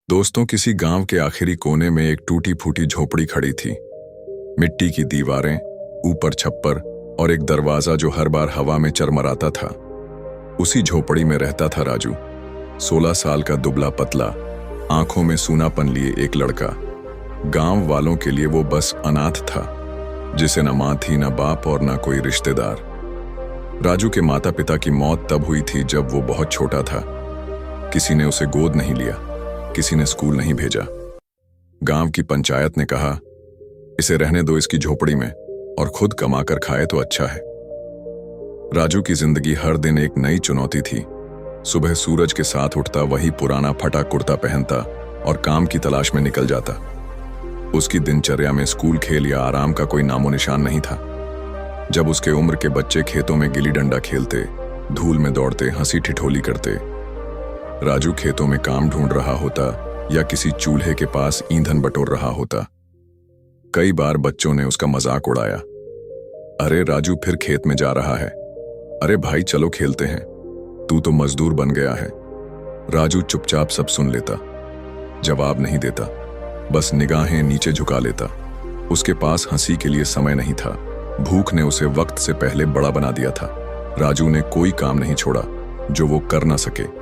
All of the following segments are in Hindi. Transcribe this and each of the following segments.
दोस्तों, किसी गांव के आखिरी कोने में एक टूटी फूटी झोपड़ी खड़ी थी। मिट्टी की दीवारें, ऊपर छप्पर और एक दरवाजा जो हर बार हवा में चरमराता था। उसी झोपड़ी में रहता था राजू, 16 साल का दुबला पतला, आंखों में सूनापन लिए एक लड़का। गांव वालों के लिए वो बस अनाथ था, जिसे न मां थी, न बाप और न कोई रिश्तेदार। राजू के माता पिता की मौत तब हुई थी जब वो बहुत छोटा था। किसी ने उसे गोद नहीं लिया, किसी ने स्कूल नहीं भेजा। गांव की पंचायत ने कहा, इसे रहने दो इसकी झोपड़ी में और खुद कमाकर खाए तो अच्छा है। राजू की जिंदगी हर दिन एक नई चुनौती थी। सुबह सूरज के साथ उठता, वही पुराना फटा कुर्ता पहनता और काम की तलाश में निकल जाता। उसकी दिनचर्या में स्कूल, खेल या आराम का कोई नामो निशान नहीं था। जब उसके उम्र के बच्चे खेतों में गिल्ली डंडा खेलते, धूल में दौड़ते, हंसी ठिठोली करते, राजू खेतों में काम ढूंढ रहा होता या किसी चूल्हे के पास ईंधन बटोर रहा होता। कई बार बच्चों ने उसका मजाक उड़ाया, अरे राजू फिर खेत में जा रहा है, अरे भाई चलो खेलते हैं, तू तो मजदूर बन गया है। राजू चुपचाप सब सुन लेता, जवाब नहीं देता, बस निगाहें नीचे झुका लेता। उसके पास हंसी के लिए समय नहीं था। भूख ने उसे वक्त से पहले बड़ा बना दिया था। राजू ने कोई काम नहीं छोड़ा जो वो कर ना सके।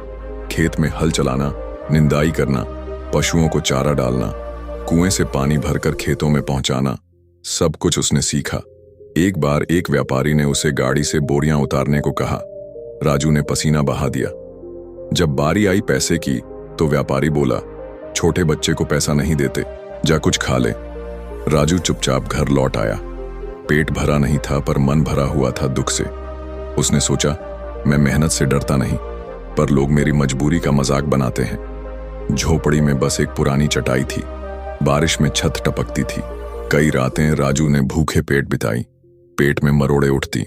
खेत में हल चलाना, निंदाई करना, पशुओं को चारा डालना, कुएं से पानी भरकर खेतों में पहुंचाना, सब कुछ उसने सीखा। एक बार एक व्यापारी ने उसे गाड़ी से बोरियां उतारने को कहा। राजू ने पसीना बहा दिया। जब बारी आई पैसे की तो व्यापारी बोला, छोटे बच्चे को पैसा नहीं देते, जा कुछ खा ले। राजू चुपचाप घर लौट आया। पेट भरा नहीं था पर मन भरा हुआ था दुख से। उसने सोचा, मैं मेहनत से डरता नहीं, पर लोग मेरी मजबूरी का मजाक बनाते हैं। झोपड़ी में बस एक पुरानी चटाई थी, बारिश में छत टपकती थी। कई रातें राजू ने भूखे पेट बिताई। पेट में मरोड़े उठती,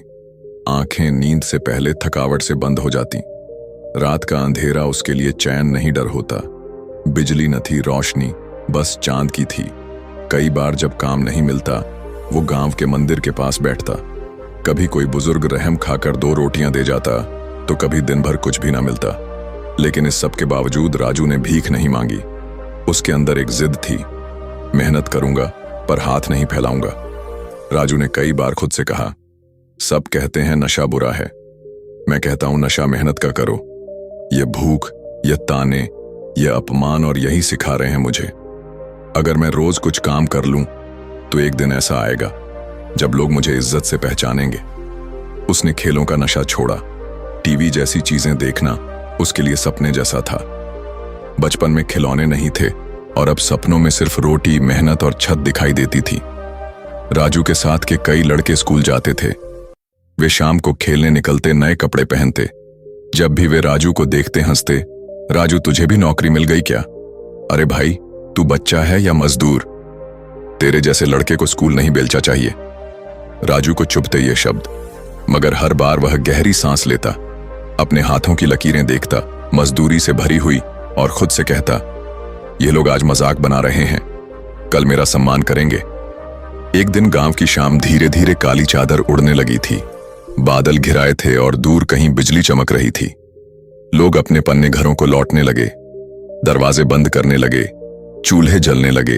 आंखें नींद से पहले थकावट से बंद हो जाती। रात का अंधेरा उसके लिए चैन नहीं, डर होता। बिजली न थी, रोशनी बस चांद की थी। कई बार जब काम नहीं मिलता, वो गांव के मंदिर के पास बैठता। कभी कोई बुजुर्ग रहम खाकर 2 रोटियां दे जाता, तो कभी दिन भर कुछ भी ना मिलता। लेकिन इस सब के बावजूद राजू ने भीख नहीं मांगी। उसके अंदर एक जिद थी, मेहनत करूंगा पर हाथ नहीं फैलाऊंगा। राजू ने कई बार खुद से कहा, सब कहते हैं नशा बुरा है, मैं कहता हूं नशा मेहनत का करो। ये भूख, ये ताने, ये अपमान और यही सिखा रहे हैं मुझे। अगर मैं रोज कुछ काम कर लूं तो एक दिन ऐसा आएगा जब लोग मुझे इज्जत से पहचानेंगे। उसने खेलों का नशा छोड़ा। टीवी जैसी चीजें देखना उसके लिए सपने जैसा था। बचपन में खिलौने नहीं थे और अब सपनों में सिर्फ रोटी, मेहनत और छत दिखाई देती थी। राजू के साथ के कई लड़के स्कूल जाते थे। वे शाम को खेलने निकलते, नए कपड़े पहनते। जब भी वे राजू को देखते हंसते, राजू तुझे भी नौकरी मिल गई क्या? अरे भाई, तू बच्चा है या मजदूर? तेरे जैसे लड़के को स्कूल नहीं बेलचा चाहिए। राजू को चुभते ये शब्द, मगर हर बार वह गहरी सांस लेता, अपने हाथों की लकीरें देखता, मजदूरी से भरी हुई, और खुद से कहता, ये लोग आज मजाक बना रहे हैं, कल मेरा सम्मान करेंगे। एक दिन गांव की शाम धीरे धीरे काली चादर उड़ने लगी थी। बादल घिराए थे और दूर कहीं बिजली चमक रही थी। लोग अपने पन्ने घरों को लौटने लगे, दरवाजे बंद करने लगे, चूल्हे जलने लगे।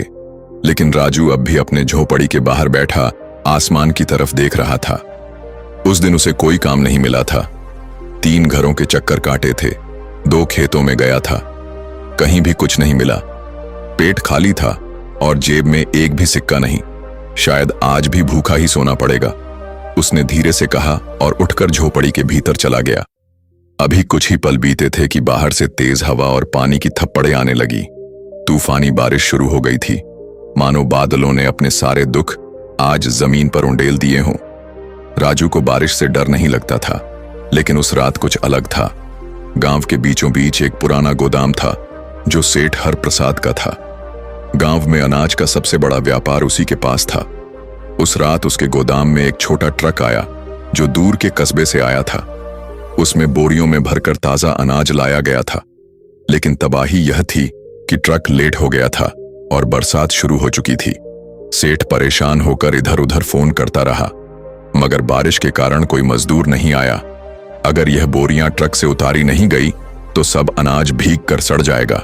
लेकिन राजू अब भी अपने झोपड़ी के बाहर बैठा आसमान की तरफ देख रहा था। उस दिन उसे कोई काम नहीं मिला था। 3 घरों के चक्कर काटे थे, 2 खेतों में गया था, कहीं भी कुछ नहीं मिला। पेट खाली था और जेब में एक भी सिक्का नहीं। शायद आज भी भूखा ही सोना पड़ेगा, उसने धीरे से कहा और उठकर झोपड़ी के भीतर चला गया। अभी कुछ ही पल बीते थे कि बाहर से तेज हवा और पानी की थप्पड़ें आने लगी। तूफानी बारिश शुरू हो गई थी, मानो बादलों ने अपने सारे दुख आज जमीन पर उंडेल दिए हों। राजू को बारिश से डर नहीं लगता था, लेकिन उस रात कुछ अलग था। गांव के बीचों बीच एक पुराना गोदाम था जो सेठ हर प्रसाद का था। गांव में अनाज का सबसे बड़ा व्यापार उसी के पास था। उस रात उसके गोदाम में एक छोटा ट्रक आया जो दूर के कस्बे से आया था। उसमें बोरियों में भरकर ताजा अनाज लाया गया था। लेकिन तबाही यह थी कि ट्रक लेट हो गया था और बरसात शुरू हो चुकी थी। सेठ परेशान होकर इधर उधर फोन करता रहा, मगर बारिश के कारण कोई मजदूर नहीं आया। अगर यह बोरियां ट्रक से उतारी नहीं गई तो सब अनाज भीग कर सड़ जाएगा।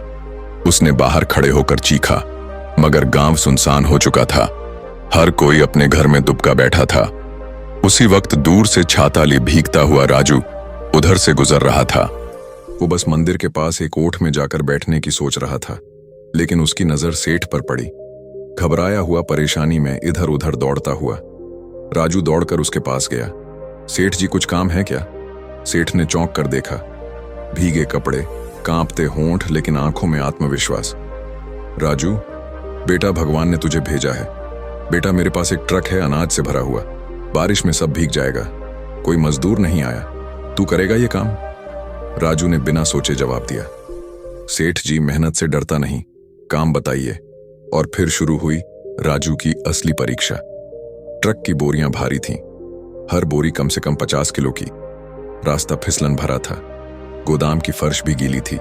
उसने बाहर खड़े होकर चीखा, मगर गांव सुनसान हो चुका था। हर कोई अपने घर में दुबका बैठा था। उसी वक्त दूर से छाता लिए भीगता हुआ राजू उधर से गुजर रहा था। वो बस मंदिर के पास एक ओट में जाकर बैठने की सोच रहा था, लेकिन उसकी नजर सेठ पर पड़ी। घबराया हुआ परेशानी में इधर उधर दौड़ता हुआ राजू दौड़कर उसके पास गया। सेठ जी, कुछ काम है क्या? सेठ ने चौंक कर देखा। भीगे कपड़े, कांपते होंठ, लेकिन आंखों में आत्मविश्वास। राजू बेटा, भगवान ने तुझे भेजा है। बेटा, मेरे पास एक ट्रक है अनाज से भरा हुआ, बारिश में सब भीग जाएगा। कोई मजदूर नहीं आया, तू करेगा ये काम? राजू ने बिना सोचे जवाब दिया। सेठ जी, मेहनत से डरता नहीं, काम बताइए। और फिर शुरू हुई राजू की असली परीक्षा। ट्रक की बोरियां भारी थीं, हर बोरी कम से कम 50 किलो की। रास्ता फिसलन भरा था, गोदाम की फर्श भी गीली थी,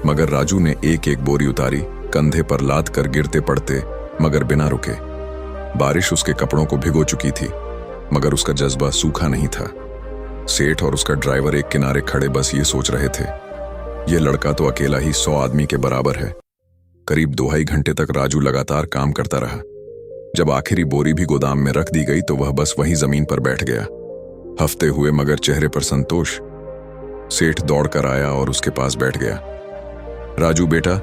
मगर राजू ने एक एक बोरी उतारी, कंधे पर लाद कर गिरते पड़ते मगर बिना रुके। बारिश उसके कपड़ों को भिगो चुकी थी, मगर उसका जज्बा सूखा नहीं था। सेठ और उसका ड्राइवर एक किनारे खड़े बस ये सोच रहे थे, ये लड़का तो अकेला ही 100 आदमी के बराबर है। करीब 2.5 घंटे तक राजू लगातार काम करता रहा। जब आखिरी बोरी भी गोदाम में रख दी गई तो वह बस वहीं जमीन पर बैठ गया, हफ्ते हुए मगर चेहरे पर संतोष। सेठ दौड़कर आया और उसके पास बैठ गया। राजू बेटा,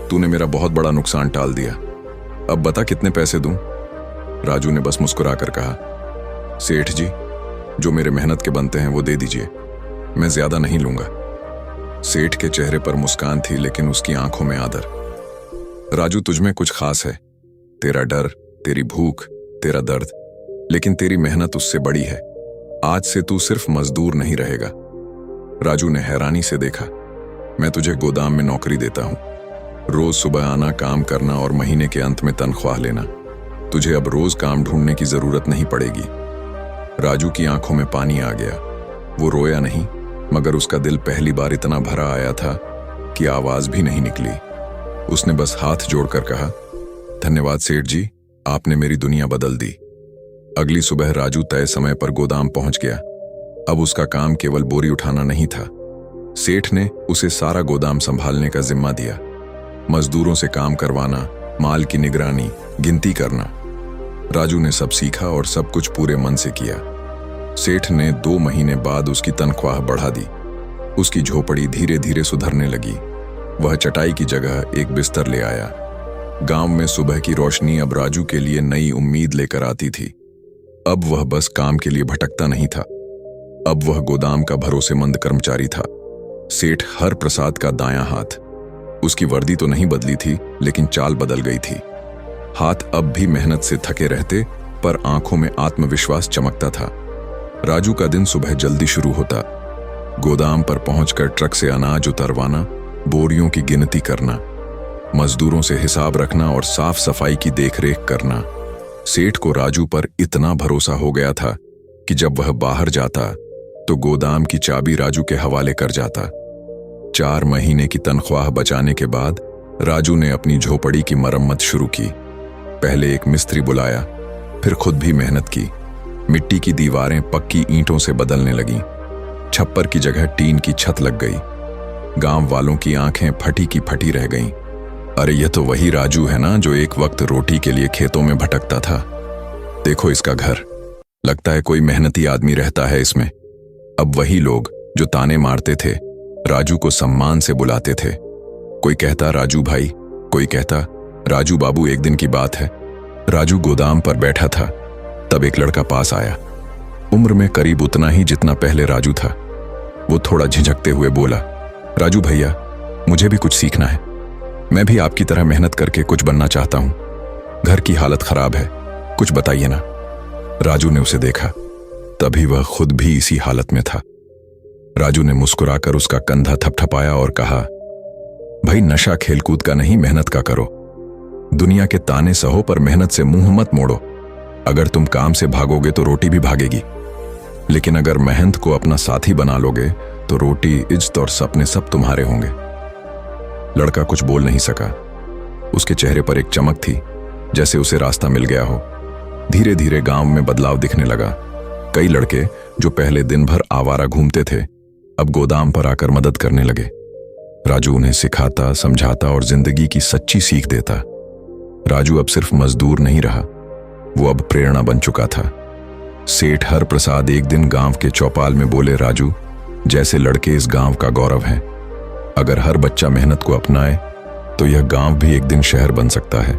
तूने मेरा बहुत बड़ा नुकसान टाल दिया, अब बता कितने पैसे दूं? राजू ने बस मुस्कुराकर कहा, सेठ जी, जो मेरे मेहनत के बनते हैं वो दे दीजिए, मैं ज्यादा नहीं लूंगा। सेठ के चेहरे पर मुस्कान थी, लेकिन उसकी आंखों में आदर। राजू, तुझमें कुछ खास है, तेरा डर, तेरी भूख, तेरा दर्द, लेकिन तेरी मेहनत उससे बड़ी है। आज से तू सिर्फ मजदूर नहीं रहेगा। राजू ने हैरानी से देखा, मैं तुझे गोदाम में नौकरी देता हूं, रोज सुबह आना, काम करना और महीने के अंत में तनख्वाह लेना। तुझे अब रोज काम ढूंढने की जरूरत नहीं पड़ेगी। राजू की आंखों में पानी आ गया। वो रोया नहीं, मगर उसका दिल पहली बार इतना भरा आया था कि आवाज भी नहीं निकली। उसने बस हाथ जोड़कर कहा, धन्यवाद सेठ जी, आपने मेरी दुनिया बदल दी। अगली सुबह राजू तय समय पर गोदाम पहुंच गया। अब उसका काम केवल बोरी उठाना नहीं था। सेठ ने उसे सारा गोदाम संभालने का जिम्मा दिया, मजदूरों से काम करवाना, माल की निगरानी, गिनती करना। राजू ने सब सीखा और सब कुछ पूरे मन से किया। सेठ ने 2 महीने बाद उसकी तनख्वाह बढ़ा दी। उसकी झोपड़ी धीरे धीरे सुधरने लगी। वह चटाई की जगह एक बिस्तर ले आया। गांव में सुबह की रोशनी अब राजू के लिए नई उम्मीद लेकर आती थी। अब वह बस काम के लिए भटकता नहीं था, अब वह गोदाम का भरोसेमंद कर्मचारी था। सेठ हर प्रसाद का दायां हाथ। उसकी वर्दी तो नहीं बदली थी, लेकिन चाल बदल गई थी। हाथ अब भी मेहनत से थके रहते, पर आंखों में आत्मविश्वास चमकता था। राजू का दिन सुबह जल्दी शुरू होता। गोदाम पर पहुंचकर ट्रक से अनाज उतरवाना, बोरियों की गिनती करना, मजदूरों से हिसाब रखना और साफ सफाई की देखरेख करना। सेठ को राजू पर इतना भरोसा हो गया था कि जब वह बाहर जाता तो गोदाम की चाबी राजू के हवाले कर जाता। 4 महीने की तनख्वाह बचाने के बाद राजू ने अपनी झोपड़ी की मरम्मत शुरू की। पहले एक मिस्त्री बुलाया, फिर खुद भी मेहनत की। मिट्टी की दीवारें पक्की ईंटों से बदलने लगीं। छप्पर की जगह टीन की छत लग गई। गांव वालों की आंखें फटी की फटी रह गईं। अरे यह तो वही राजू है ना जो एक वक्त रोटी के लिए खेतों में भटकता था। देखो इसका घर, लगता है कोई मेहनती आदमी रहता है इसमें। अब वही लोग जो ताने मारते थे राजू को सम्मान से बुलाते थे। कोई कहता राजू भाई, कोई कहता राजू बाबू। एक दिन की बात है, राजू गोदाम पर बैठा था, तब एक लड़का पास आया। उम्र में करीब उतना ही जितना पहले राजू था। वो थोड़ा झिझकते हुए बोला, राजू भैया, मुझे भी कुछ सीखना है। मैं भी आपकी तरह मेहनत करके कुछ बनना चाहता हूं। घर की हालत खराब है, कुछ बताइए ना। राजू ने उसे देखा, तभी वह खुद भी इसी हालत में था। राजू ने मुस्कुराकर उसका कंधा थपथपाया और कहा, भाई नशा खेलकूद का नहीं, मेहनत का करो। दुनिया के ताने सहो पर मेहनत से मुंह मत मोड़ो। अगर तुम काम से भागोगे तो रोटी भी भागेगी, लेकिन अगर मेहनत को अपना साथी बना लोगे तो रोटी, इज्जत और सपने सब तुम्हारे होंगे। लड़का कुछ बोल नहीं सका। उसके चेहरे पर एक चमक थी, जैसे उसे रास्ता मिल गया हो। धीरे धीरे गांव में बदलाव दिखने लगा। कई लड़के जो पहले दिन भर आवारा घूमते थे अब गोदाम पर आकर मदद करने लगे। राजू उन्हें सिखाता, समझाता और जिंदगी की सच्ची सीख देता। राजू अब सिर्फ मजदूर नहीं रहा, वो अब प्रेरणा बन चुका था। सेठ हर प्रसाद एक दिन गांव के चौपाल में बोले, राजू जैसे लड़के इस गांव का गौरव हैं। अगर हर बच्चा मेहनत को अपनाए तो यह गांव भी एक दिन शहर बन सकता है।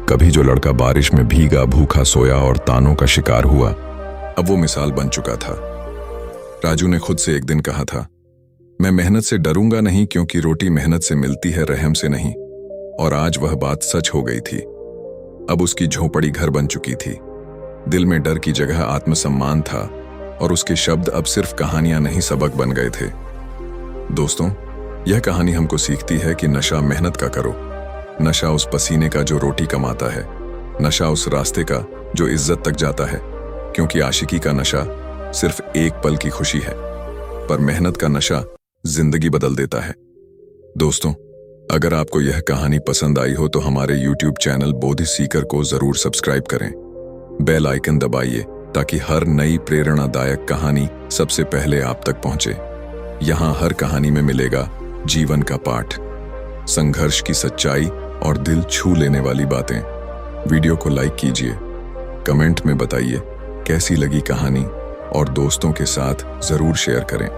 कभी जो लड़का बारिश में भीगा, भूखा सोया और तानों का शिकार हुआ, अब वो मिसाल बन चुका था। राजू ने खुद से एक दिन कहा था, मैं मेहनत से डरूंगा नहीं, क्योंकि रोटी मेहनत से मिलती है, रहम से नहीं। और आज वह बात सच हो गई थी। अब उसकी झोपड़ी घर बन चुकी थी। दिल में डर की जगह आत्मसम्मान था और उसके शब्द अब सिर्फ कहानियां नहीं, सबक बन गए थे। दोस्तों, यह कहानी हमको सीखती है कि नशा मेहनत का करो, नशा उस पसीने का जो रोटी कमाता है, नशा उस रास्ते का जो इज्जत तक जाता है, क्योंकि आशिकी का नशा सिर्फ एक पल की खुशी है, पर मेहनत का नशा जिंदगी बदल देता है। दोस्तों, अगर आपको यह कहानी पसंद आई हो तो हमारे YouTube चैनल बोधि सीकर को जरूर सब्सक्राइब करें। बेल आइकन दबाइए ताकि हर नई प्रेरणादायक कहानी सबसे पहले आप तक पहुंचे। यहाँ हर कहानी में मिलेगा जीवन का पाठ, संघर्ष की सच्चाई और दिल छू लेने वाली बातें। वीडियो को लाइक कीजिए, कमेंट में बताइए कैसी लगी कहानी और दोस्तों के साथ जरूर शेयर करें।